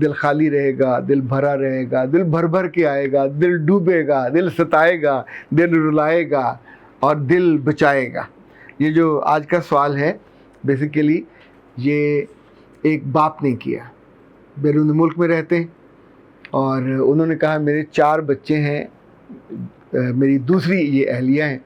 دل خالی رہے گا، دل بھرا رہے گا، دل بھر بھر کے آئے گا، دل ڈوبے گا، دل ستائے گا، دل رلائے گا اور دل بچائے گا. یہ جو آج کا سوال ہے بیسیکلی یہ ایک باپ نے کیا، بیرون ملک میں رہتے ہیں، اور انہوں نے کہا میرے 4 بچے ہیں، میری دوسری یہ اہلیہ ہیں.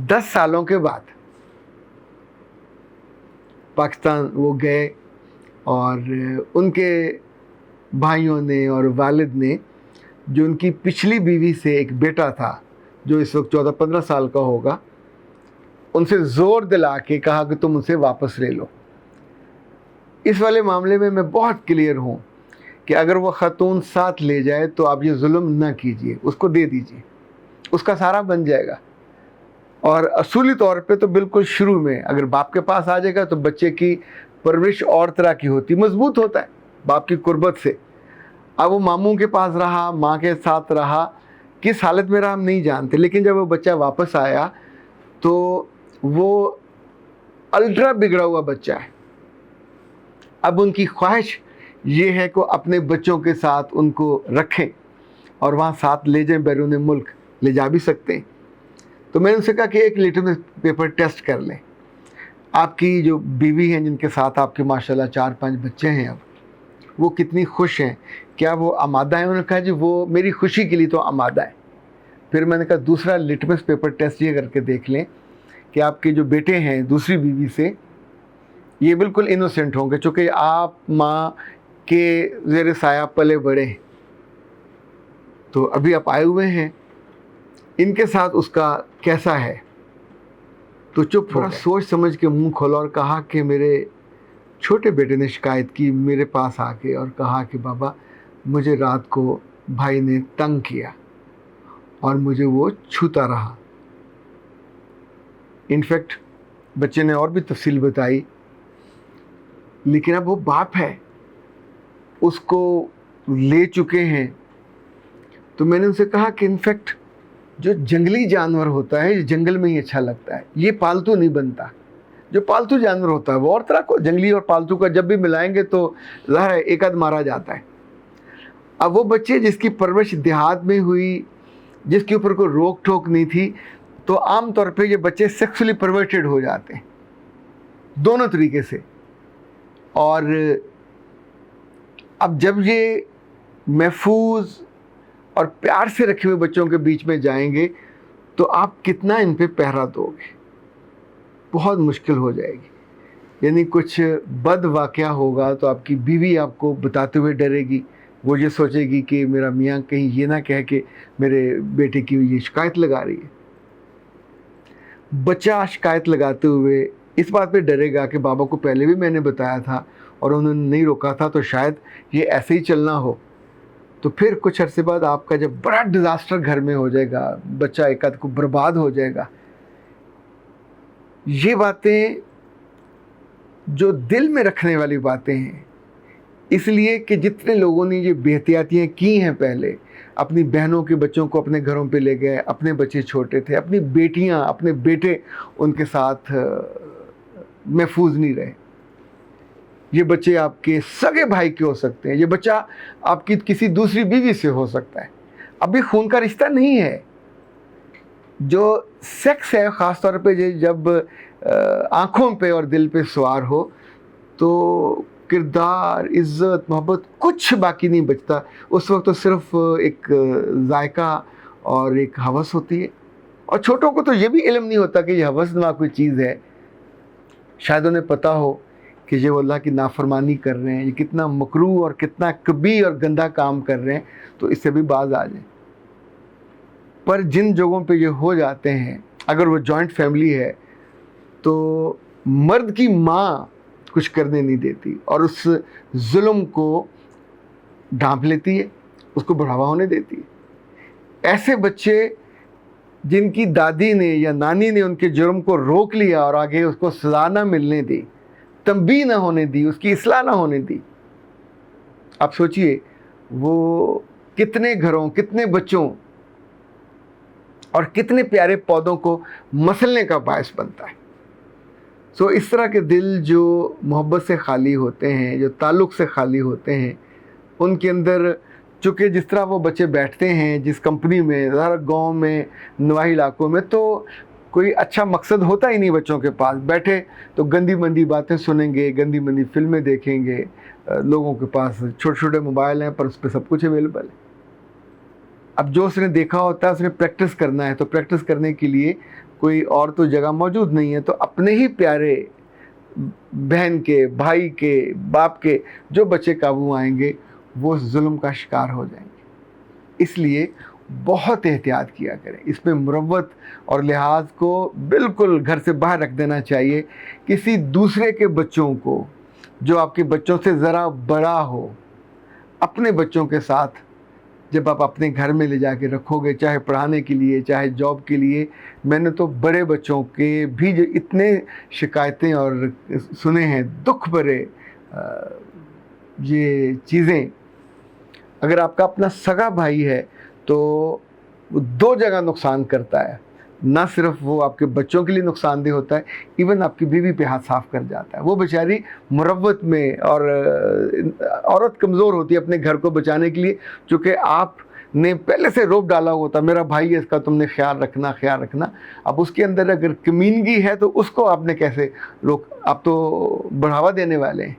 10 سالوں کے بعد پاکستان وہ گئے، اور ان کے بھائیوں نے اور والد نے جو ان کی پچھلی بیوی سے ایک بیٹا تھا جو اس وقت 14-15 سال کا ہوگا، ان سے زور دلا کے کہا کہ تم اسے واپس لے لو. اس والے معاملے میں میں بہت کلیئر ہوں کہ اگر وہ خاتون ساتھ لے جائے تو آپ یہ ظلم نہ کیجیے، اس کو دے دیجیے، اس کا سارا بن جائے گا. اور اصولی طور پہ تو بالکل شروع میں اگر باپ کے پاس آ جائے گا تو بچے کی پرورش اور طرح کی ہوتی، مضبوط ہوتا ہے باپ کی قربت سے. اب وہ ماموں کے پاس رہا، ماں کے ساتھ رہا، کس حالت میں رہا ہم نہیں جانتے، لیکن جب وہ بچہ واپس آیا تو وہ الٹرا بگڑا ہوا بچہ ہے. اب ان کی خواہش یہ ہے کہ اپنے بچوں کے ساتھ ان کو رکھیں اور وہاں ساتھ لے جائیں، بیرون ملک لے جا بھی سکتے ہیں. تو میں نے ان سے کہا کہ ایک لٹمس پیپر ٹیسٹ کر لیں. آپ کی جو بیوی ہیں جن کے ساتھ آپ کے ماشاءاللہ 4-5 بچے ہیں، اب وہ کتنی خوش ہیں، کیا وہ آمادہ ہیں؟ انہوں نے کہا جی وہ میری خوشی کے لیے تو آمادہ ہے. پھر میں نے کہا دوسرا لٹمس پیپر ٹیسٹ یہ کر کے دیکھ لیں کہ آپ کے جو بیٹے ہیں دوسری بیوی سے یہ بالکل انوسینٹ ہوں گے، چونکہ آپ ماں کے زیر سایہ پلے بڑے ہیں، تو ابھی آپ آئے ہوئے ہیں، ان کے ساتھ اس کا کیسا ہے. تو چپ تھوڑا سوچ سمجھ کے منہ کھولا اور کہا کہ میرے چھوٹے بیٹے نے شکایت کی میرے پاس آ کے اور کہا کہ بابا مجھے رات کو بھائی نے تنگ کیا اور مجھے وہ چھوتا رہا. انفیکٹ بچے نے اور بھی تفصیل بتائی، لیکن اب وہ باپ ہے، اس کو لے چکے ہیں. تو میں نے ان سے کہا کہ انفیکٹ جو جنگلی جانور ہوتا ہے یہ جنگل میں ہی اچھا لگتا ہے، یہ پالتو نہیں بنتا. جو پالتو جانور ہوتا ہے وہ اور طرح کو، جنگلی اور پالتو کا جب بھی ملائیں گے تو ظاہر ہے ایک آدھ مارا جاتا ہے. اب وہ بچے جس کی پرورش دیہات میں ہوئی، جس کے اوپر کوئی روک ٹوک نہیں تھی، تو عام طور پہ یہ بچے سیکسولی پرورٹڈ ہو جاتے ہیں دونوں طریقے سے. اور اب جب یہ محفوظ اور پیار سے رکھے ہوئے بچوں کے بیچ میں جائیں گے تو آپ کتنا ان پہ پہرا دو گے، بہت مشکل ہو جائے گی. یعنی کچھ بد واقعہ ہوگا تو آپ کی بیوی آپ کو بتاتے ہوئے ڈرے گی، وہ یہ سوچے گی کہ میرا میاں کہیں یہ نہ کہے کہ میرے بیٹے کی یہ شکایت لگا رہی ہے. بچہ شکایت لگاتے ہوئے اس بات پہ ڈرے گا کہ بابا کو پہلے بھی میں نے بتایا تھا اور انہوں نے نہیں روکا تھا، تو شاید یہ ایسے ہی چلنا ہو. تو پھر کچھ عرصے بعد آپ کا جب بڑا ڈیزاسٹر گھر میں ہو جائے گا، بچہ ایک آدھ کو برباد ہو جائے گا. یہ باتیں جو دل میں رکھنے والی باتیں ہیں، اس لیے کہ جتنے لوگوں نے یہ بے احتیاطیاں کی ہیں، پہلے اپنی بہنوں کے بچوں کو اپنے گھروں پہ لے گئے، اپنے بچے چھوٹے تھے، اپنی بیٹیاں اپنے بیٹے ان کے ساتھ محفوظ نہیں رہے. یہ بچے آپ کے سگے بھائی کے ہو سکتے ہیں، یہ بچہ آپ کی کسی دوسری بیوی سے ہو سکتا ہے. ابھی خون کا رشتہ نہیں ہے. جو سیکس ہے خاص طور پہ جب آنکھوں پہ اور دل پہ سوار ہو تو کردار، عزت، محبت کچھ باقی نہیں بچتا. اس وقت تو صرف ایک ذائقہ اور ایک ہوس ہوتی ہے. اور چھوٹوں کو تو یہ بھی علم نہیں ہوتا کہ یہ ہوس نما کوئی چیز ہے. شاید انہیں پتہ ہو کہ یہ وہ اللہ کی نافرمانی کر رہے ہیں، یہ کتنا مکروہ اور کتنا کبیح اور گندہ کام کر رہے ہیں، تو اس سے بھی باز آ جائیں. پر جن جگہوں پہ یہ ہو جاتے ہیں، اگر وہ جوائنٹ فیملی ہے تو مرد کی ماں کچھ کرنے نہیں دیتی اور اس ظلم کو ڈھانپ لیتی ہے، اس کو بڑھاوا ہونے دیتی ہے. ایسے بچے جن کی دادی نے یا نانی نے ان کے جرم کو روک لیا اور آگے اس کو سزا نہ ملنے دی، تنبیہ نہ ہونے دی، اس کی اصلاح نہ ہونے دی، آپ سوچئے وہ کتنے گھروں، کتنے بچوں اور کتنے پیارے پودوں کو مسلنے کا باعث بنتا ہے. سو اس طرح کے دل جو محبت سے خالی ہوتے ہیں، جو تعلق سے خالی ہوتے ہیں، ان کے اندر چونکہ جس طرح وہ بچے بیٹھتے ہیں جس کمپنی میں، ہر گاؤں میں، نواحی علاقوں میں، تو کوئی اچھا مقصد ہوتا ہی نہیں بچوں کے پاس. بیٹھے تو گندی مندی باتیں سنیں گے، گندی مندی فلمیں دیکھیں گے. لوگوں کے پاس چھوٹے چھوٹے موبائل ہیں پر اس پہ سب کچھ اویلیبل ہے. اب جو اس نے دیکھا ہوتا ہے اس نے پریکٹس کرنا ہے، تو پریکٹس کرنے کے لیے کوئی اور تو جگہ موجود نہیں ہے. تو اپنے ہی پیارے بہن کے، بھائی کے، باپ کے جو بچے قابو آئیں گے وہ ظلم کا شکار ہو جائیں گے. اس لیے بہت احتیاط کیا کریں. اس میں مروت اور لحاظ کو بالکل گھر سے باہر رکھ دینا چاہیے. کسی دوسرے کے بچوں کو جو آپ کے بچوں سے ذرا بڑا ہو، اپنے بچوں کے ساتھ جب آپ اپنے گھر میں لے جا کے رکھو گے، چاہے پڑھانے کے لیے چاہے جاب کے لیے. میں نے تو بڑے بچوں کے بھی جو اتنے شکایتیں اور سنے ہیں، دکھ بھرے یہ چیزیں. اگر آپ کا اپنا سگا بھائی ہے تو وہ دو جگہ نقصان کرتا ہے. نہ صرف وہ آپ کے بچوں کے لیے نقصان دہ ہوتا ہے، ایون آپ کی بیوی پہ ہاتھ صاف کر جاتا ہے. وہ بیچاری مروت میں، اور عورت کمزور ہوتی ہے اپنے گھر کو بچانے کے لیے، چونکہ آپ نے پہلے سے روپ ڈالا ہوتا میرا بھائی ہے، اس کا تم نے خیال رکھنا. اب اس کے اندر اگر کمینگی ہے تو اس کو آپ نے کیسے آپ تو بڑھاوا دینے والے ہیں.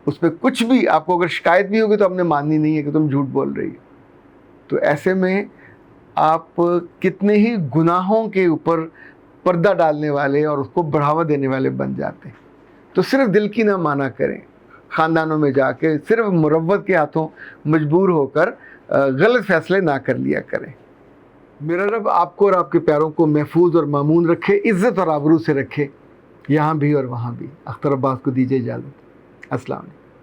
اس پہ کچھ بھی آپ کو اگر شکایت بھی ہوگی تو آپ نے ماننی نہیں ہے کہ تم جھوٹ بول رہی ہو. تو ایسے میں آپ کتنے ہی گناہوں کے اوپر پردہ ڈالنے والے اور اس کو بڑھاوا دینے والے بن جاتے ہیں. تو صرف دل کی نہ مانا کریں. خاندانوں میں جا کے صرف مروت کے ہاتھوں مجبور ہو کر غلط فیصلے نہ کر لیا کریں. میرا رب آپ کو اور آپ کے پیاروں کو محفوظ اور مامون رکھے، عزت اور آبرو سے رکھے، یہاں بھی اور وہاں بھی. اختر عباس کو دیجیے اجازت. السلام علیکم.